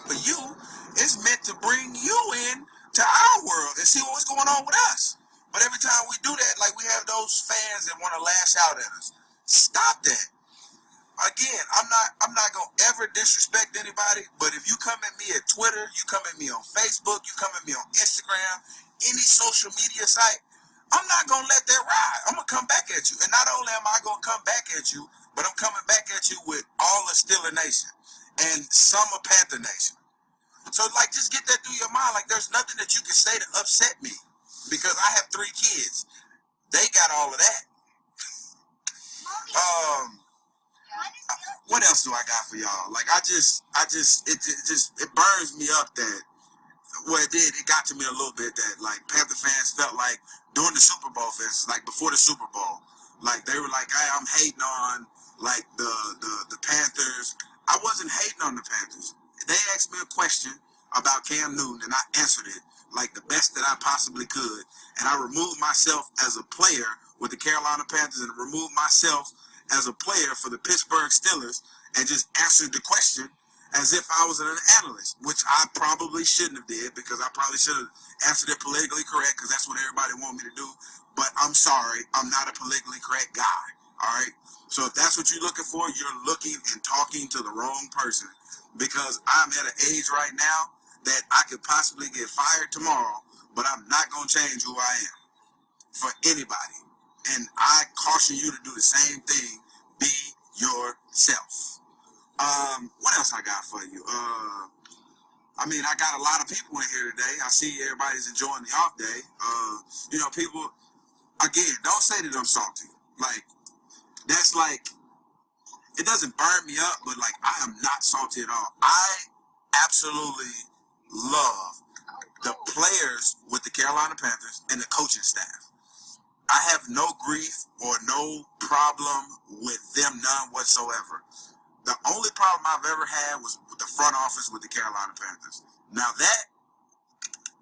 for you. It's meant to bring you in to our world and see what's going on with us. But every time we do that, like we have those fans that want to lash out at us. Stop that. Again, I'm not gonna ever disrespect anybody, but if you come at me at Twitter, you come at me on Facebook, you come at me on Instagram, any social media site, I'm not gonna let that ride. I'm gonna come back at you. And not only am I gonna come back at you, but I'm coming back at you with all of Steeler Nation and some of Panther Nation. So like just get that through your mind. Like there's nothing that you can say to upset me. Because I have 3 kids. They got all of that. What else do I got for y'all? Like it burns me up that, well, it got to me a little bit that like Panther fans felt like during the Super Bowl fest, like before the Super Bowl, like they were like, hey, I'm hating on like the Panthers. I wasn't hating on the Panthers. They asked me a question about Cam Newton and I answered it like the best that I possibly could. And I removed myself as a player with the Carolina Panthers and removed myself as a player for the Pittsburgh Steelers and just answered the question as if I was an analyst, which I probably shouldn't have did because I probably should have answered it politically correct because that's what everybody wanted me to do. But I'm sorry, I'm not a politically correct guy, all right? So if that's what you're looking for, you're looking and talking to the wrong person because I'm at an age right now that I could possibly get fired tomorrow, but I'm not going to change who I am for anybody. And I caution you to do the same thing. Be yourself. What else I got for you? I mean, I got a lot of people in here today. I see everybody's enjoying the off day. People, again, don't say that I'm salty. Like, that's like, it doesn't burn me up, but like, I am not salty at all. I absolutely love the players with the Carolina Panthers and the coaching staff. I have no grief or no problem with them, none whatsoever. The only problem I've ever had was with the front office with the Carolina Panthers. Now that,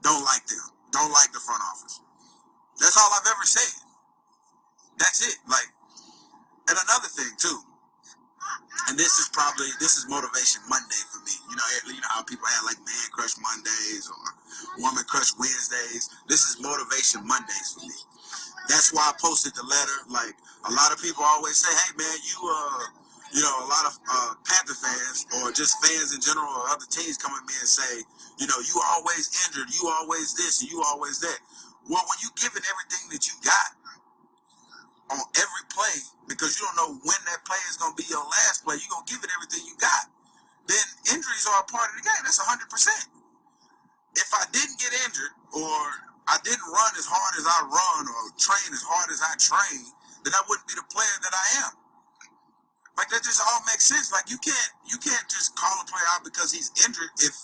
don't like them. Don't like the front office. That's all I've ever said. That's it. Like, and another thing too, and this is Motivation Monday for me. You know how people have like Man Crush Mondays or Woman Crush Wednesdays. This is Motivation Mondays for me. That's why I posted the letter. Like, a lot of people always say, hey man, a lot of Panther fans or just fans in general or other teams come at me and say, you always injured, you always this, and you always that. Well, when you giving everything that you got on every play, because you don't know when that play is going to be your last play, you're going to give it everything you got, then injuries are a part of the game. That's 100%. If I didn't get injured or I didn't run as hard as I run or train as hard as I train, then I wouldn't be the player that I am. Like, that just all makes sense. Like, you can't just call a player out because he's injured if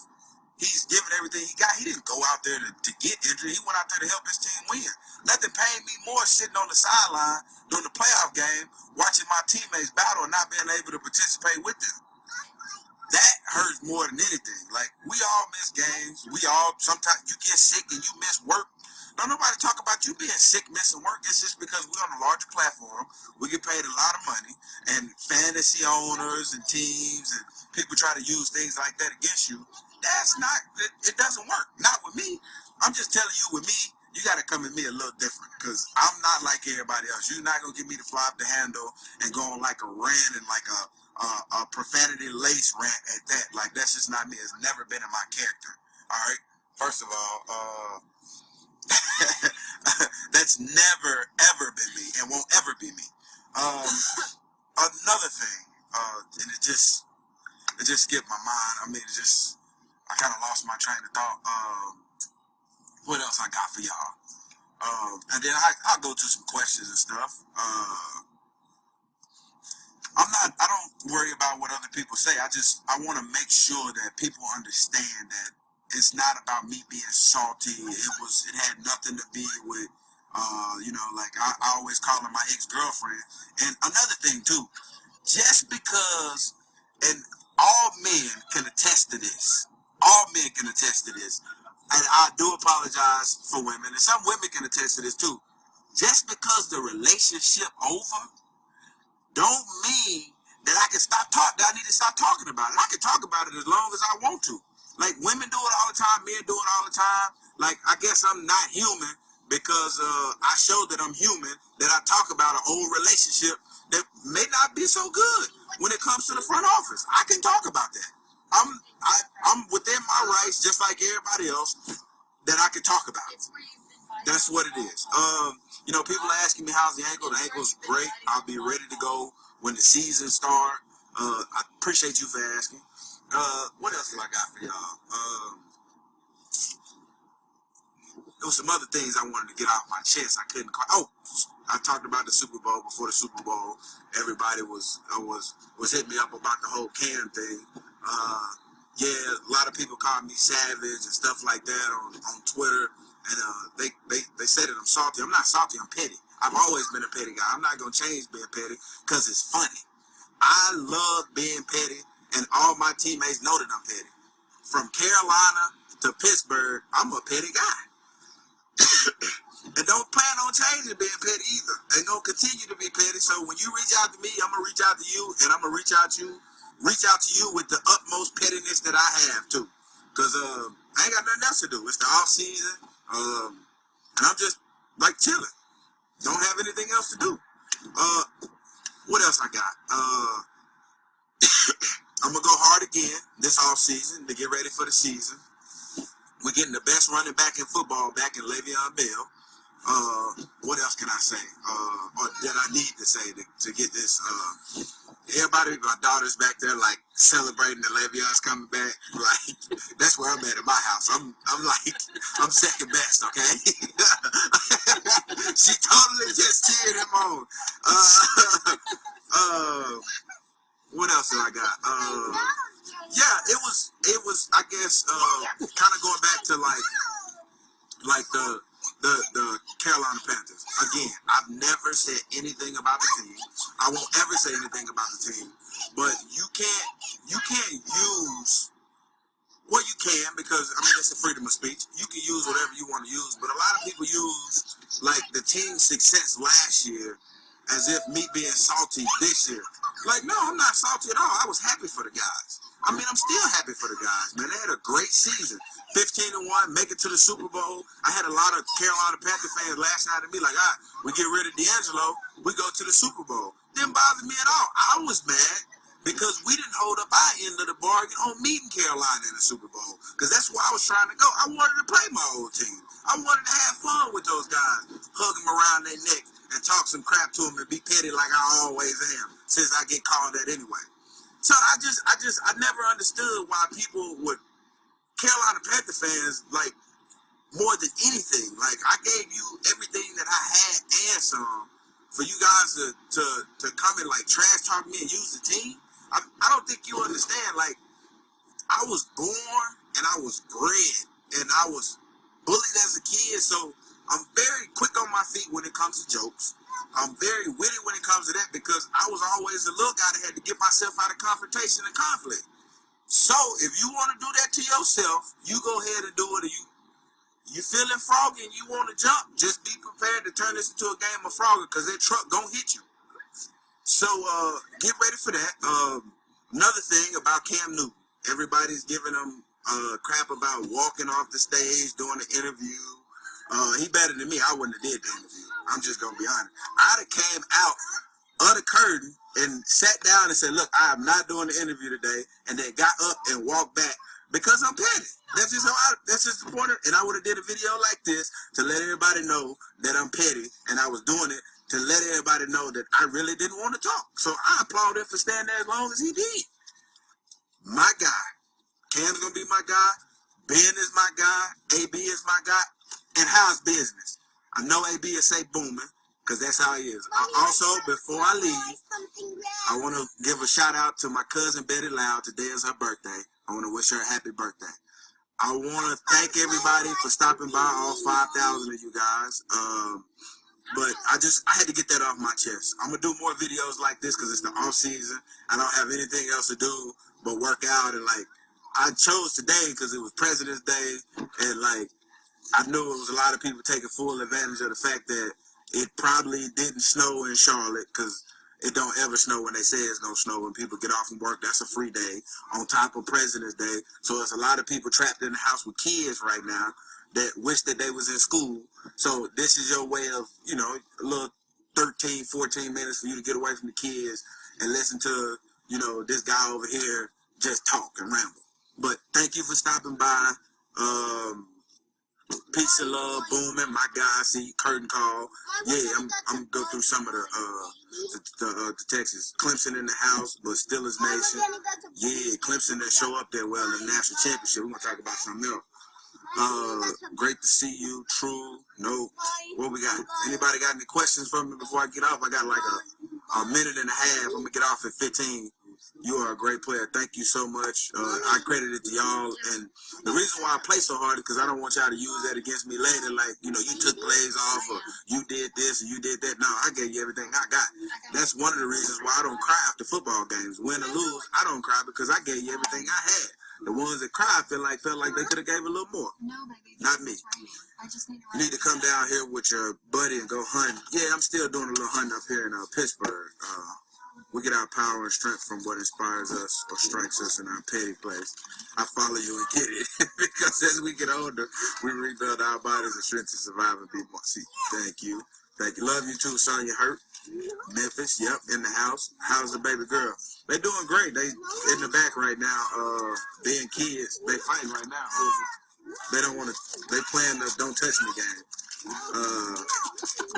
he's given everything he got. He didn't go out there to get injured. He went out there to help his team win. Nothing pained me more sitting on the sideline during the playoff game, watching my teammates battle and not being able to participate with them. That hurts more than anything. Like, we all miss games. Sometimes you get sick and you miss work. Don't nobody talk about you being sick, missing work. It's just because we're on a larger platform. We get paid a lot of money, and fantasy owners and teams and people try to use things like that against you. It doesn't work. Not with me. I'm just telling you, with me, you got to come at me a little different because I'm not like everybody else. You're not going to get me to fly up the handle and go on like a rant and like a profanity lace rant at that. Like, that's just not me. It's never been in my character. All right. First of all, that's never ever been me and won't ever be me. Another thing, and it just skipped my mind. I mean, I kind of lost my train of thought. What else I got for y'all? And then I'll go to some questions and stuff. I don't worry about what other people say. I want to make sure that people understand that it's not about me being salty. It had nothing to be with, like I always call her my ex-girlfriend. And another thing too, just because, and all men can attest to this. All men can attest to this. And I do apologize for women, and some women can attest to this too. Just because the relationship over, don't mean that I can that I need to stop talking about it. I can talk about it as long as I want to. Like women do it all the time, men do it all the time. Like I guess I'm not human because I show that I'm human, that I talk about an old relationship that may not be so good when it comes to the front office. I can talk about that. I'm within my rights, just like everybody else, that I can talk about. That's what it is. People are asking me how's the ankle. The ankle's great. I'll be ready to go when the season starts. I appreciate you for asking. What else do I got for y'all? There was some other things I wanted to get off my chest. I couldn't. I talked about the Super Bowl. Before the Super Bowl, everybody was hitting me up about the whole Cam thing. A lot of people call me savage and stuff like that on Twitter, and they say that I'm salty. I'm not salty. I'm petty. I've always been a petty guy. I'm not gonna change being petty because it's funny. I love being petty, and all my teammates know that I'm petty. From Carolina to Pittsburgh, I'm a petty guy. And don't plan on changing being petty either. They're gonna continue to be petty. So when you reach out to me, I'm gonna reach out to you, and I'm gonna reach out to you with the utmost pettiness that I have too. Cause I ain't got nothing else to do. It's the off season, and I'm just like chilling. Don't have anything else to do. What else I got? I'm gonna go hard again this off season to get ready for the season. We're getting the best running back in football back in Le'Veon Bell. What else can I say? Or that I need to say to get this? Everybody, my daughter's back there like celebrating the Le'Veon's coming back. Like that's where I'm at in my house. I'm I'm second best. Okay. She totally just cheered him on. What else did I got? It was I guess kind of going back to like the Carolina Panthers. Again, I've never said anything about the team. I won't ever say anything about the team. But you can't use, well, you can, because I mean it's a freedom of speech. You can use whatever you want to use, but a lot of people use like the team's success last year as if me being salty this year. Like, no, I'm not salty at all. I was happy for the guys. I mean, I'm still happy for the guys, man. They had a great season. 15-1, make it to the Super Bowl. I had a lot of Carolina Panther fans last night at me like, we get rid of DeAngelo, we go to the Super Bowl. Didn't bother me at all. I was mad because we didn't hold up our end of the bargain on meeting Carolina in the Super Bowl. Because that's where I was trying to go. I wanted to play my old team. I wanted to have fun with those guys, hug them around their neck and talk some crap to them and be petty like I always am, since I get called that anyway. So I never understood why people would, Carolina Panther fans, like, more than anything. Like, I gave you everything that I had and some for you guys to come and, like, trash talk me and use the team. I don't think you understand. Like, I was born and I was bred and I was bullied as a kid, so I'm very quick on my feet when it comes to jokes. I'm very witty when it comes to that because I was always the little guy that had to get myself out of confrontation and conflict. So if you want to do that to yourself, you go ahead and do it. You feeling froggy and you want to jump, just be prepared to turn this into a game of froggy because that truck gonna hit you. So get ready for that. Another thing about Cam Newton, everybody's giving him crap about walking off the stage, doing an interview. He better than me. I wouldn't have did the interview. I'm just gonna be honest. I'd have came out of the curtain and sat down and said, "Look, I am not doing the interview today," and then got up and walked back because I'm petty. That's just the point. And I would have did a video like this to let everybody know that I'm petty, and I was doing it to let everybody know that I really didn't want to talk. So I applaud him for staying there as long as he did. My guy. Cam's gonna be my guy. Ben is my guy. AB is my guy. And how's business? I know AB will say booming, because that's how he is. Also, before I leave, I want to give a shout out to my cousin Betty Loud. Today is her birthday. I want to wish her a happy birthday. I want to thank everybody for stopping by, all 5,000 of you guys. But I had to get that off my chest. I'm going to do more videos like this because it's the off season. I don't have anything else to do but work out. And like, I chose today because it was President's Day. And like, I knew it was a lot of people taking full advantage of the fact that it probably didn't snow in Charlotte because it don't ever snow when they say it's gonna snow. When people get off from work, that's a free day on top of President's Day. So there's a lot of people trapped in the house with kids right now that wish that they was in school. So this is your way of, you know, a little 13, 14 minutes for you to get away from the kids and listen to, you know, this guy over here just talk and ramble. But thank you for stopping by. Peace and love, booming. My guy, I see curtain call. Yeah, I'm gonna go through some of the Texas. Clemson in the house, but still is nation. Yeah, Clemson that show up there well in the national championship. We're gonna talk about something else. Great to see you. True. No. What we got? Anybody got any questions for me before I get off? I got like a minute and a half. I'm gonna get off at 15. You are a great player. Thank you so much. I credit it to y'all. And the reason why I play so hard is because I don't want y'all to use that against me later. Like, you know, you took plays off or you did this or you did that. No, I gave you everything I got. That's one of the reasons why I don't cry after football games. Win or lose, I don't cry because I gave you everything I had. The ones that cry felt like they could have gave a little more. Not me. You need to come down here with your buddy and go hunt. Yeah, I'm still doing a little hunting up here in Pittsburgh. We get our power and strength from what inspires us or strikes us in our petty place. I follow you and get it. Because as we get older, we rebuild our bodies and strength to survive and be more. See, thank you. Thank you. Love you too, son. You hurt? Memphis, yep, in the house. How's the baby girl? They doing great. They in the back right now, being kids. They fighting right now over. They don't want to. They playing the "Don't Touch Me" game.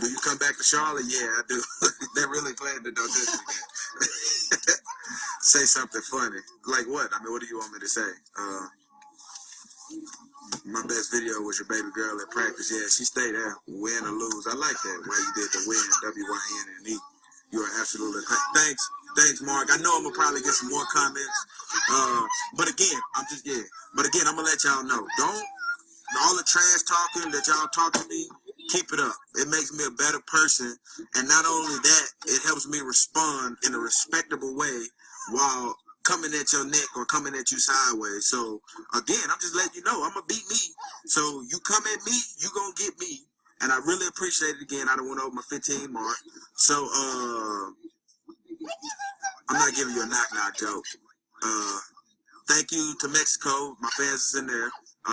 Do you come back to Charlotte? Yeah, I do. They really playing the "Don't Touch Me" game. Say something funny. Like what? I mean, what do you want me to say? My best video was your baby girl at practice. Yeah, she stayed there, win or lose. I like that. Why you did the win, W-Y-N-N-E. You are absolutely thanks, Mark. I know I'm gonna probably get some more comments. But again, I'm gonna let y'all know. Don't all the trash talking that y'all talk to me, keep it up. It makes me a better person, and not only that, it helps me respond in a respectable way while coming at your neck or coming at you sideways. So again, I'm just letting you know I'm gonna beat me. So you come at me, you gonna get me. And I really appreciate it again. I don't went over my 15 mark. So I'm not giving you a knock joke. Thank you to Mexico. My fans is in there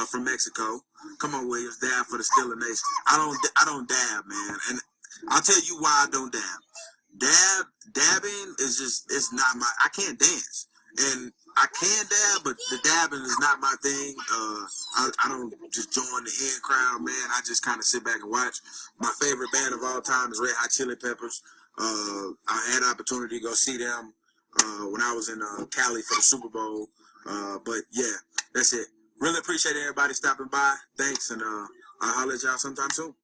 from Mexico. Come on, Williams, dab for the Steeler Nation. I don't dab, man. And I'll tell you why I don't dab. Dabbing is just, it's not my, I can't dance. And I can dab, but the dabbing is not my thing. I don't just join the in crowd, man. I just kind of sit back and watch. My favorite band of all time is Red Hot Chili Peppers. I had an opportunity to go see them when I was in Cali for the Super Bowl. But yeah, that's it. Really appreciate everybody stopping by. Thanks, and I'll holler at y'all sometime soon.